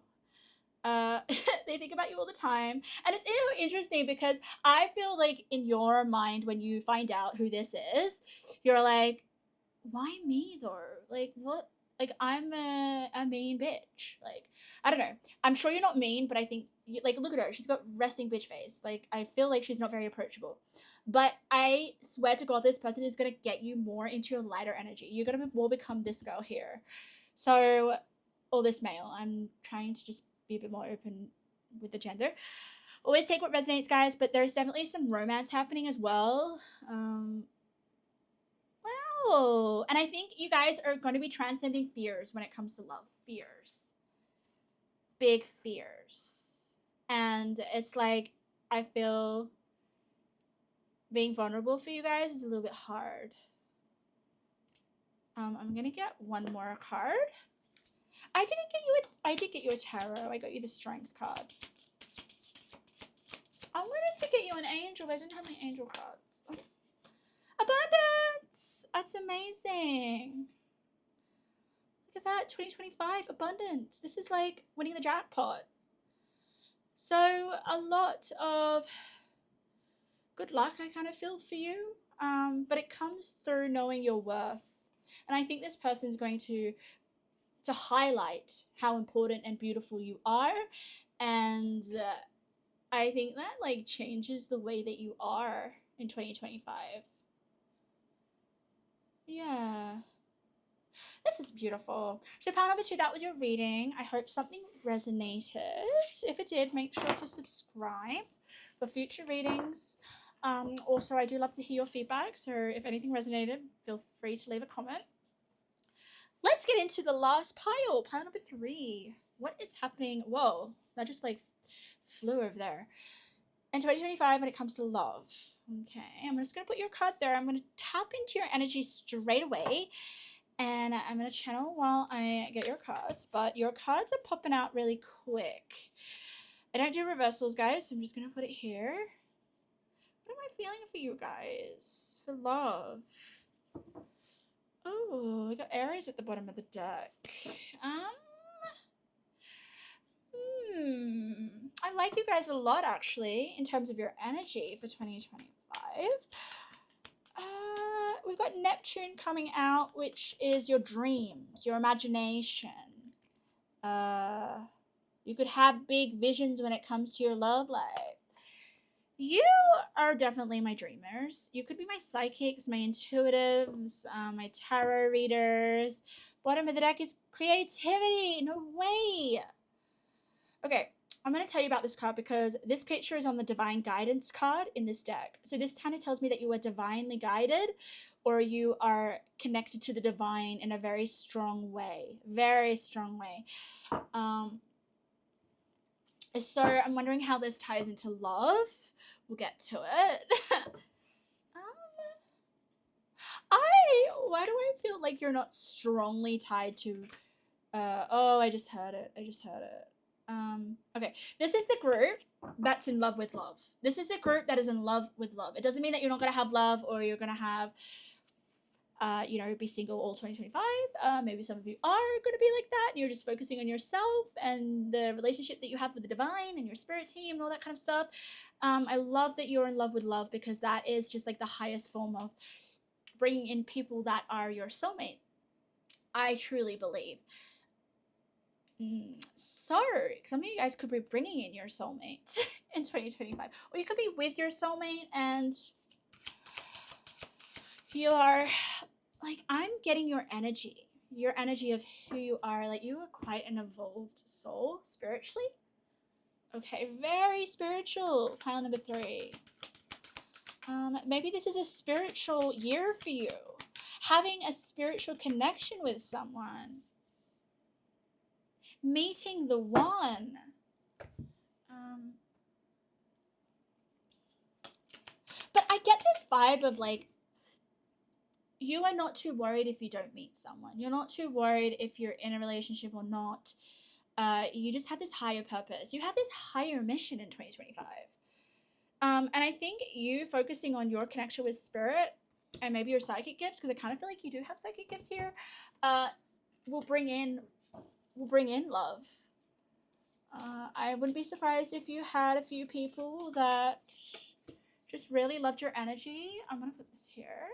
They think about you all the time. And it's interesting because I feel like in your mind, when you find out who this is, you're like, why me though? Like, what? Like, I'm a mean bitch. Like, I don't know. I'm sure you're not mean, but I think, like, look at her. She's got resting bitch face. Like, I feel like she's not very approachable. But I swear to God, this person is going to get you more into your lighter energy. You're going to more become this girl here. So, or this male. I'm trying to just be a bit more open with the gender. Always take what resonates, guys, but there's definitely some romance happening as well. Wow. And I think you guys are going to be transcending fears when it comes to love. Fears. Big fears. And it's like, I feel being vulnerable for you guys is a little bit hard. I'm going to get one more card. I did get you a tarot. I got you the strength card. I wanted to get you an angel, but I didn't have any angel cards. Oh. Abundance! That's amazing. Look at that, 2025, abundance. This is like winning the jackpot. So a lot of good luck, I kind of feel for you. But it comes through knowing your worth. And I think this person's going to highlight how important and beautiful you are. And I think that like changes the way that you are in 2025. Yeah. This is beautiful. So pile number 2, that was your reading. I hope something resonated. If it did, make sure to subscribe for future readings. Also, I do love to hear your feedback. So if anything resonated, feel free to leave a comment. Let's get into the last pile. Pile number 3. What is happening? Whoa, that just like flew over there. In 2025 when it comes to love. Okay, I'm just going to put your card there. I'm going to tap into your energy straight away. And I'm going to channel while I get your cards. But your cards are popping out really quick. I don't do reversals, guys. So I'm just going to put it here. What am I feeling for you guys? For love. Oh, we got Aries at the bottom of the deck. I like you guys a lot, actually, in terms of your energy for 2025. We've got Neptune coming out, which is your dreams, your imagination. You could have big visions when it comes to your love life. You are definitely my dreamers. You could be my psychics, my intuitives, my tarot readers. Bottom of the deck is creativity. No way. Okay, I'm going to tell you about this card because this picture is on the divine guidance card in this deck. So this kind of tells me that you are divinely guided or you are connected to the divine in a very strong way. Very strong way. So I'm wondering how this ties into love. We'll get to it. Why do I feel like you're not strongly tied to, oh, I just heard it. Okay, this is the group that's in love with love. This is a group that is in love with love. It doesn't mean that you're not going to have love or you're going to have, be single all 2025. Maybe some of you are going to be like that and you're just focusing on yourself and the relationship that you have with the divine and your spirit team and all that kind of stuff. I love that you're in love with love because that is just like the highest form of bringing in people that are your soulmate. I truly believe. So, some of you guys could be bringing in your soulmate in 2025. Or you could be with your soulmate and you are, like, I'm getting your energy of who you are. Like, you are quite an evolved soul spiritually. Okay, very spiritual. Pile number 3. Maybe this is a spiritual year for you. Having a spiritual connection with someone. Meeting the one. But I get this vibe of like, you are not too worried if you don't meet someone. You're not too worried if you're in a relationship or not. You just have this higher purpose. You have this higher mission in 2025. And I think you focusing on your connection with spirit and maybe your psychic gifts, because I kind of feel like you do have psychic gifts here, will bring in love. I wouldn't be surprised if you had a few people that just really loved your energy. I'm gonna put this here.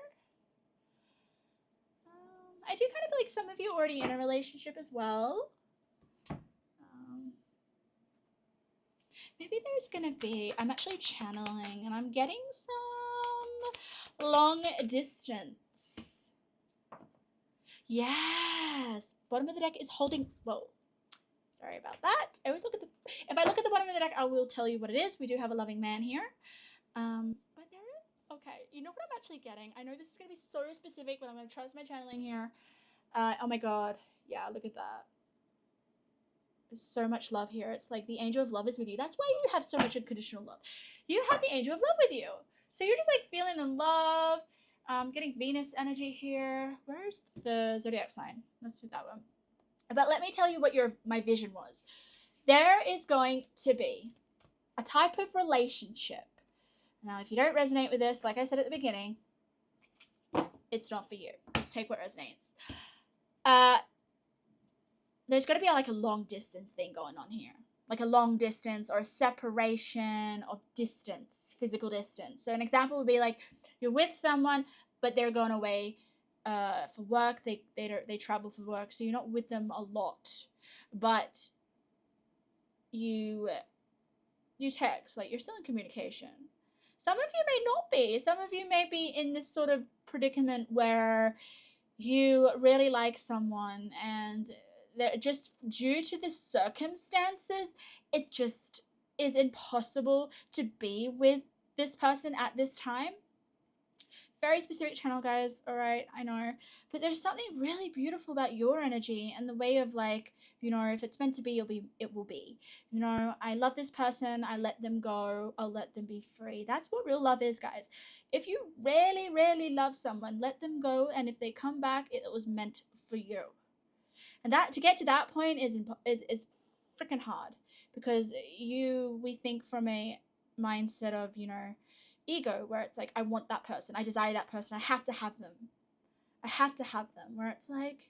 I do kind of feel like some of you are already in a relationship as well. Maybe there's gonna be, I'm actually channeling and I'm getting some long distance. Yes, bottom of the deck is holding, whoa, sorry about that. I always look at if I look at the bottom of the deck, I will tell you what it is. We do have a loving man here. But there is, okay, you know what I'm actually getting? I know this is gonna be so specific, but I'm gonna trust my channeling here. Oh my God, yeah, look at that. There's so much love here. It's like the angel of love is with you. That's why you have so much unconditional love. You have the angel of love with you. So you're just like feeling in love. Getting Venus energy here. Where's the zodiac sign? Let's do that one. But let me tell you what my vision was. There is going to be a type of relationship. Now, if you don't resonate with this, like I said at the beginning, it's not for you. Just take what resonates. There's got to be like a long distance thing going on here. Like a long distance or a separation of distance, physical distance. So an example would be like you're with someone, but they're going away for work. They travel for work, so you're not with them a lot. But you text, like you're still in communication. Some of you may not be. Some of you may be in this sort of predicament where you really like someone and just due to the circumstances, it just is impossible to be with this person at this time. Very specific channel, guys, all right, I know. But there's something really beautiful about your energy and the way of like, you know, if it's meant to be, it will be. You know, I love this person, I let them go, I'll let them be free. That's what real love is, guys. If you really, really love someone, let them go, and if they come back, it was meant for you. And that to get to that point is freaking hard, because we think from a mindset of, you know, ego, where it's like, I want that person, I desire that person, I have to have them, where it's like,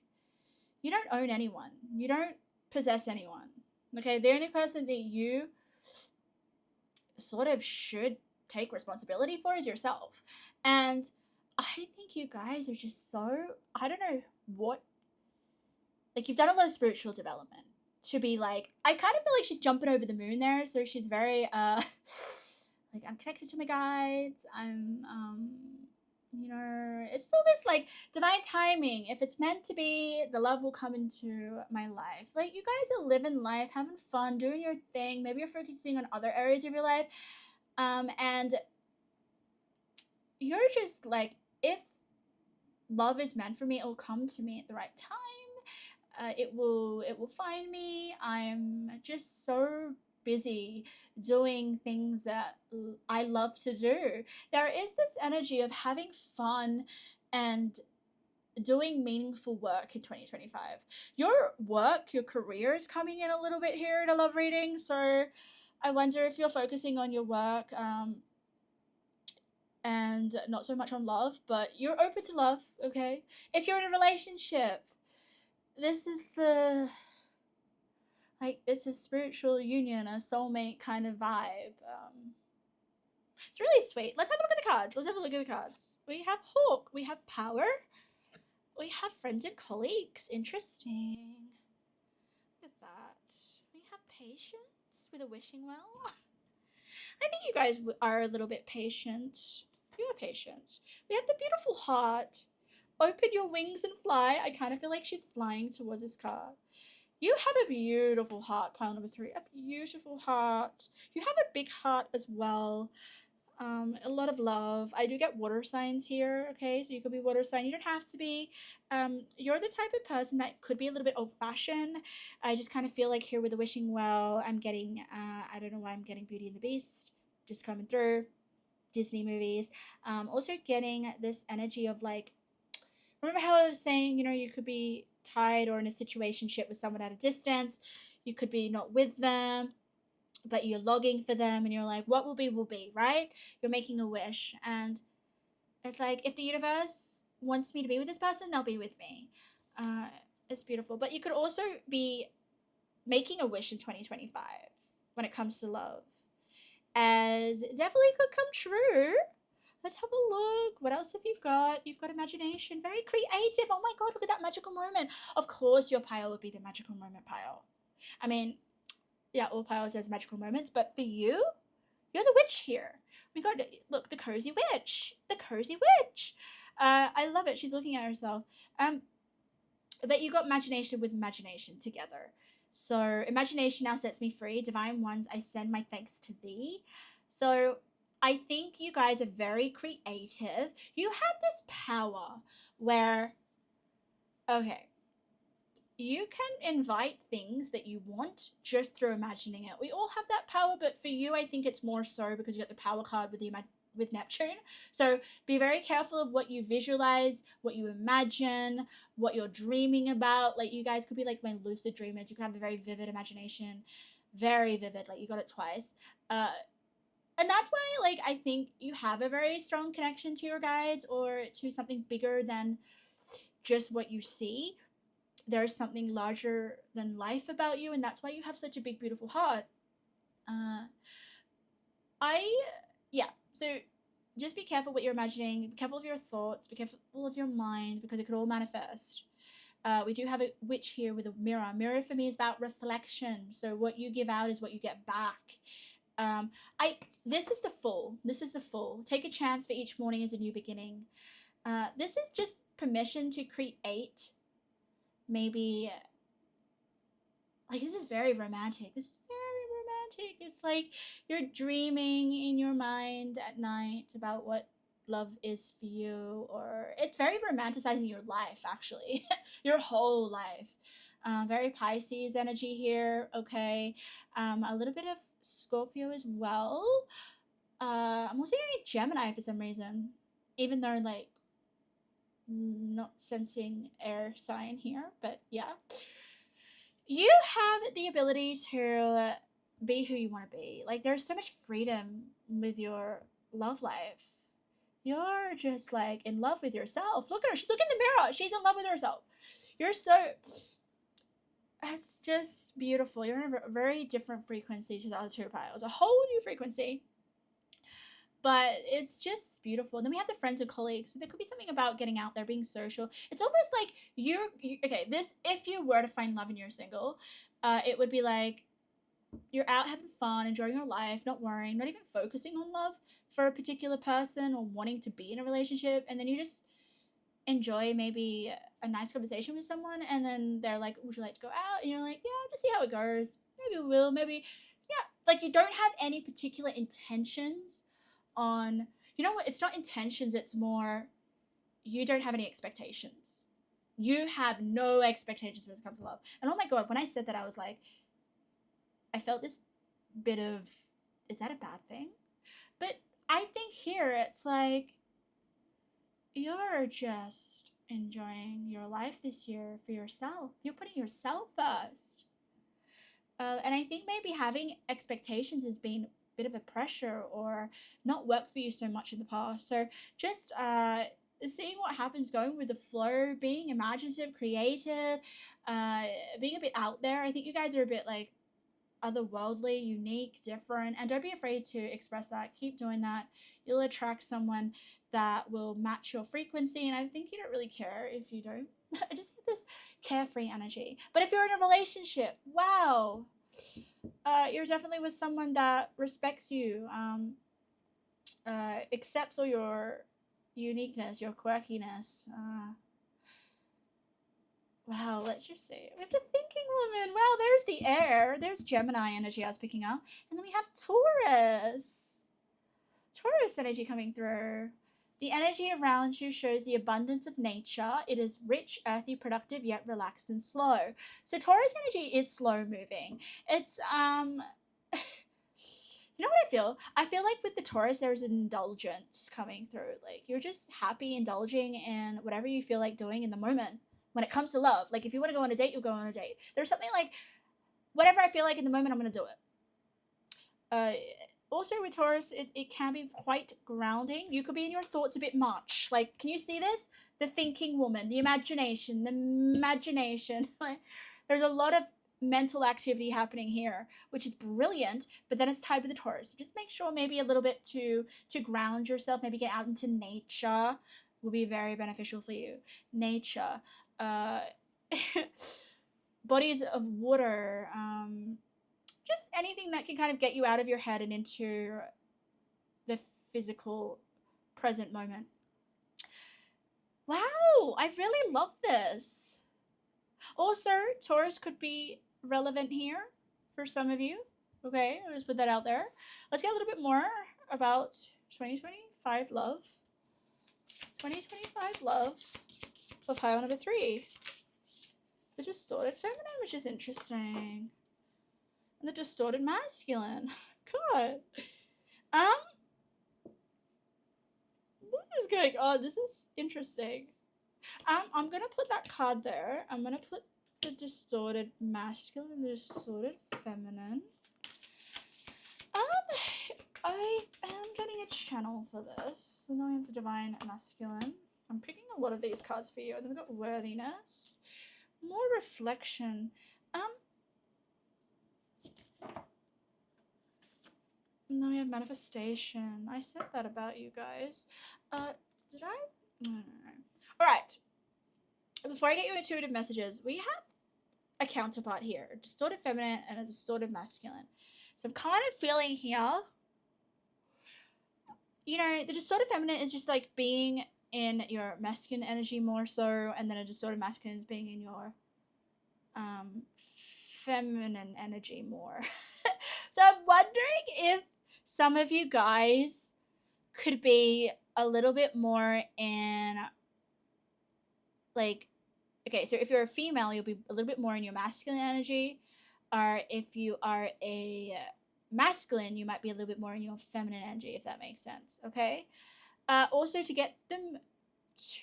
you don't own anyone, you don't possess anyone, okay? The only person that you sort of should take responsibility for is yourself. And I think you guys are just so, I don't know what, like, you've done a lot of spiritual development to be like, I kind of feel like she's jumping over the moon there. So she's very, like, I'm connected to my guides. I'm, you know, it's still this like divine timing. If it's meant to be, the love will come into my life. Like, you guys are living life, having fun, doing your thing. Maybe you're focusing on other areas of your life. And you're just like, if love is meant for me, it will come to me at the right time. It will find me. I'm just so busy doing things that I love to do. There is this energy of having fun and doing meaningful work in 2025. Your work, your career is coming in a little bit here in a love reading. So I wonder if you're focusing on your work and not so much on love, but you're open to love, okay? If you're in a relationship, this is it's a spiritual union, a soulmate kind of vibe. It's really sweet. Let's have a look at the cards. We have Hawk, we have Power, We have friends and colleagues. Interesting. Look at that. We have patience with a wishing well. I think you guys are a little bit patient. You are patient. We have the beautiful heart. Open your wings and fly. I kind of feel like she's flying towards this car. You have a beautiful heart, pile number 3. A beautiful heart. You have a big heart as well. A lot of love. I do get water signs here, okay? So you could be water sign. You don't have to be. You're the type of person that could be a little bit old-fashioned. I just kind of feel like here with the wishing well, I'm getting, I don't know why I'm getting Beauty and the Beast just coming through. Disney movies. Also getting this energy of like, remember how I was saying, you could be tied or in a situationship with someone at a distance. You could be not with them, but you're longing for them and you're like, what will be, right? You're making a wish. And it's like, if the universe wants me to be with this person, they'll be with me. It's beautiful. But you could also be making a wish in 2025 when it comes to love, as it definitely could come true. Let's have a look. What else have you got? You've got imagination. Very creative. Oh my god, look at that magical moment. Of course your pile would be the magical moment pile. I mean, yeah, all piles has magical moments, but for you, you're the witch here. We got, look, the cozy witch. The cozy witch. I love it. She's looking at herself. But you got imagination with imagination together. So imagination now sets me free. Divine ones, I send my thanks to thee. So I think you guys are very creative. You have this power where, okay, you can invite things that you want just through imagining it. We all have that power, but for you, I think it's more so because you got the power card with Neptune. So be very careful of what you visualize, what you imagine, what you're dreaming about. Like, you guys could be like my lucid dreamers. You could have a very vivid imagination, very vivid. Like, you got it twice. And that's why, like, I think you have a very strong connection to your guides or to something bigger than just what you see. There's something larger than life about you, and that's why you have such a big, beautiful heart. So just be careful what you're imagining. Be careful of your thoughts. Be careful of your mind, because it could all manifest. We do have a witch here with a mirror. Mirror for me is about reflection. So what you give out is what you get back. This is the full. This is the full. Take a chance, for each morning is a new beginning. This is just permission to create. Maybe, like, this is very romantic. This is very romantic. It's like you're dreaming in your mind at night about what love is for you, or it's very romanticizing your life, actually. Your whole life. Very Pisces energy here, okay. A little bit of Scorpio as well. I'm also getting Gemini for some reason, even though, like, not sensing air sign here, but yeah. You have the ability to be who you want to be. Like, there's so much freedom with your love life. You're just, like, in love with yourself. Look at her. Look in the mirror. She's in love with herself. You're so... It's just beautiful. You're in a very different frequency to the other two piles. A whole new frequency. But it's just beautiful. And then we have the friends and colleagues. So there could be something about getting out there, being social. It's almost like okay, this, if you were to find love and you're single, it would be like you're out having fun, enjoying your life, not worrying, not even focusing on love for a particular person or wanting to be in a relationship. And then you just enjoy maybe a nice conversation with someone. And then they're like, would you like to go out? And you're like, yeah, just see how it goes. Maybe we will, maybe, yeah. Like, you don't have any particular intentions on, you know what, it's not intentions, it's more, you don't have any expectations. You have no expectations when it comes to love. And oh my god, when I said that, I was like, I felt this bit of, is that a bad thing? But I think here it's like, you're just enjoying your life this year for yourself. You're putting yourself first. And I think maybe having expectations has been bit of a pressure or not worked for you so much in the past. So just seeing what happens, going with the flow, being imaginative, creative, being a bit out there. I think you guys are a bit like otherworldly, unique, different, and don't be afraid to express that. Keep doing that. You'll attract someone that will match your frequency, and I think you don't really care if you don't. I just get this carefree energy. But if you're in a relationship, wow, you're definitely with someone that respects you, accepts all your uniqueness, your quirkiness. Wow, let's just see. We have the thinking woman. Wow, there's the air. There's Gemini energy I was picking up. And then we have Taurus. Taurus energy coming through. The energy around you shows the abundance of nature. It is rich, earthy, productive, yet relaxed and slow. So Taurus energy is slow moving. It's you know what I feel? I feel like with the Taurus, there's an indulgence coming through. Like, you're just happy indulging in whatever you feel like doing in the moment. When it comes to love, like if you want to go on a date, you'll go on a date. There's something like, whatever I feel like in the moment, I'm going to do it. Also with Taurus, it can be quite grounding. You could be in your thoughts a bit much. Like, can you see this? The thinking woman, the imagination. Like, there's a lot of mental activity happening here, which is brilliant, but then it's tied with the Taurus. So just make sure maybe a little bit to ground yourself, maybe get out into nature will be very beneficial for you. Nature. Bodies of water, just anything that can kind of get you out of your head and into the physical present moment. Wow, I really love this. Also, Taurus could be relevant here for some of you. Okay, I'll just put that out there. Let's get a little bit more about 2025 love. 2025 love for pile number 3. The distorted feminine, which is interesting. And the distorted masculine. God. What is going on? This is interesting. I'm gonna put that card there. I'm gonna put the distorted masculine and the distorted feminine. I am getting a channel for this. And then we have the divine masculine. I'm picking a lot of these cards for you. And then we've got worthiness. More reflection. And then we have manifestation. I said that about you guys. Did I? No. Alright. Before I get you intuitive messages, we have a counterpart here. A distorted feminine and a distorted masculine. So I'm kind of feeling here, you know, the distorted feminine is just like being in your masculine energy more so, and then a distorted masculine is being in your feminine energy more. So I'm wondering if some of you guys could be a little bit more in, like, okay, so if you're a female, you'll be a little bit more in your masculine energy, or if you are a masculine, you might be a little bit more in your feminine energy, if that makes sense, okay? Also, to get them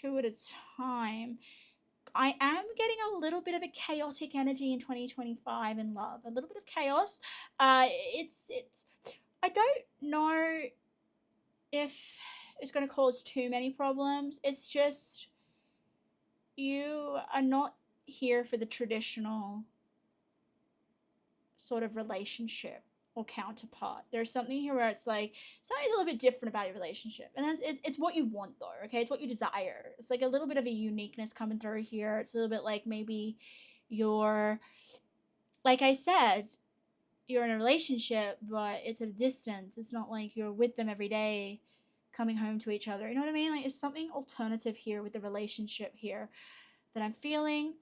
2 at a time, I am getting a little bit of a chaotic energy in 2025 in love. A little bit of chaos. It's I don't know if it's going to cause too many problems. It's just you are not here for the traditional sort of relationship or counterpart. There's something here where it's like something's a little bit different about your relationship, and it's what you want though. Okay, it's what you desire. It's like a little bit of a uniqueness coming through here. It's a little bit like maybe you're, like I said, you're in a relationship, but it's at a distance. It's not like you're with them every day, coming home to each other. You know what I mean? Like, it's something alternative here with the relationship here that I'm feeling.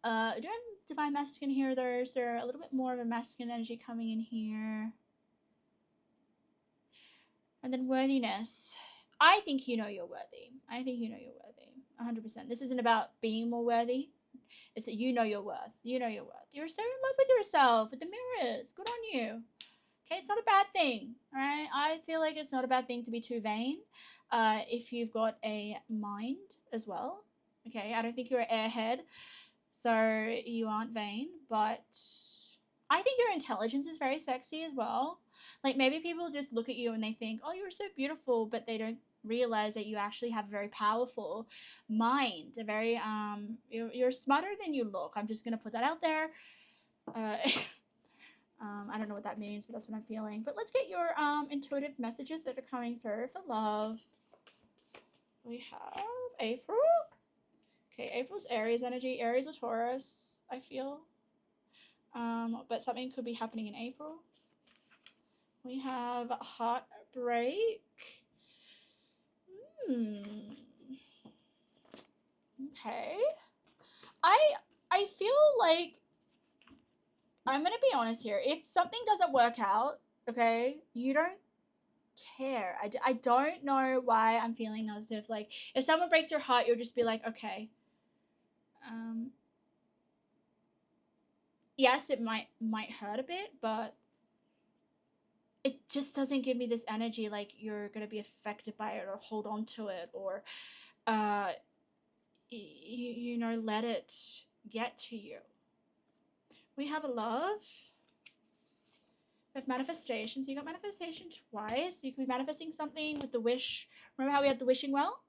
Do I have divine masculine here? There's a little bit more of a masculine energy coming in here. And then worthiness. I think you know you're worthy. I think you know you're worthy. 100%. This isn't about being more worthy. It's that you know your worth. You know your worth. You're so in love with yourself, with the mirrors. Good on you. Okay, it's not a bad thing. Alright? I feel like it's not a bad thing to be too vain. If you've got a mind as well. Okay, I don't think you're an airhead. So you aren't vain, but I think your intelligence is very sexy as well. Like, maybe people just look at you and they think, oh, you're so beautiful, but they don't realize that you actually have a very powerful mind. A very, you're smarter than you look. I'm just going to put that out there. I don't know what that means, but that's what I'm feeling. But let's get your intuitive messages that are coming through for love. We have April. Okay, April's Aries energy. Aries or Taurus, I feel. But something could be happening in April. We have heartbreak. Okay. I feel like, I'm gonna be honest here. If something doesn't work out, okay, you don't care. I don't know why I'm feeling as if, like, if someone breaks your heart, you'll just be like, okay. Yes, it might hurt a bit, but it just doesn't give me this energy like you're gonna be affected by it or hold on to it or you know, let it get to you. We have a love. We have manifestation. So you got manifestation twice. You could be manifesting something with the wish. Remember how we had the wishing well?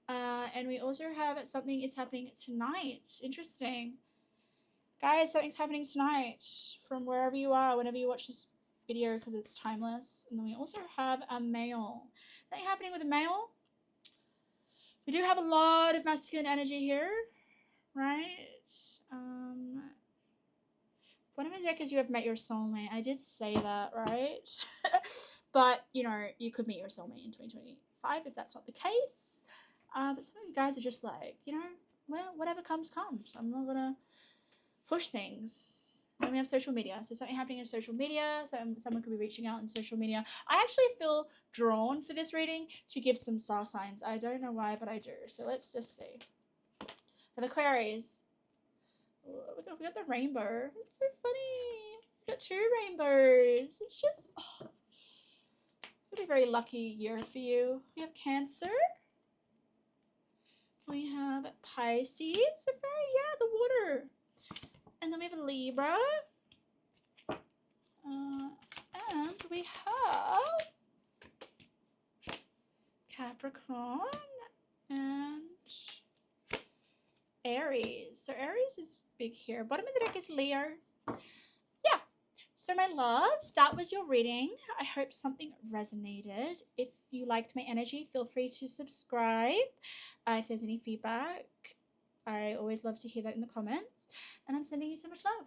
And we also have something is happening tonight. Interesting. Guys, something's happening tonight from wherever you are, whenever you watch this video, because it's timeless. And then we also have a male. Something happening with a male. We do have a lot of masculine energy here, right? One of my deck is you have met your soulmate. I did say that, right? But, you know, you could meet your soulmate in 2025 if that's not the case. But some of you guys are just like, you know, well, whatever comes, comes. I'm not going to push things. Then we have social media. So something happening in social media. So someone could be reaching out in social media. I actually feel drawn for this reading to give some star signs. I don't know why, but I do. So let's just see. I have Aquarius. We got the rainbow. It's so funny. We got 2 rainbows. It's just, oh, it'll be a very lucky year for you. We have Cancer. We have Pisces. So very, yeah, the water. And then we have a Libra. And we have Capricorn and Aries. So Aries is big here. Bottom of the deck is Leo. Yeah. So my loves, that was your reading. I hope something resonated. If you liked my energy, feel free to subscribe. If there's any feedback, I always love to hear that in the comments. And I'm sending you so much love.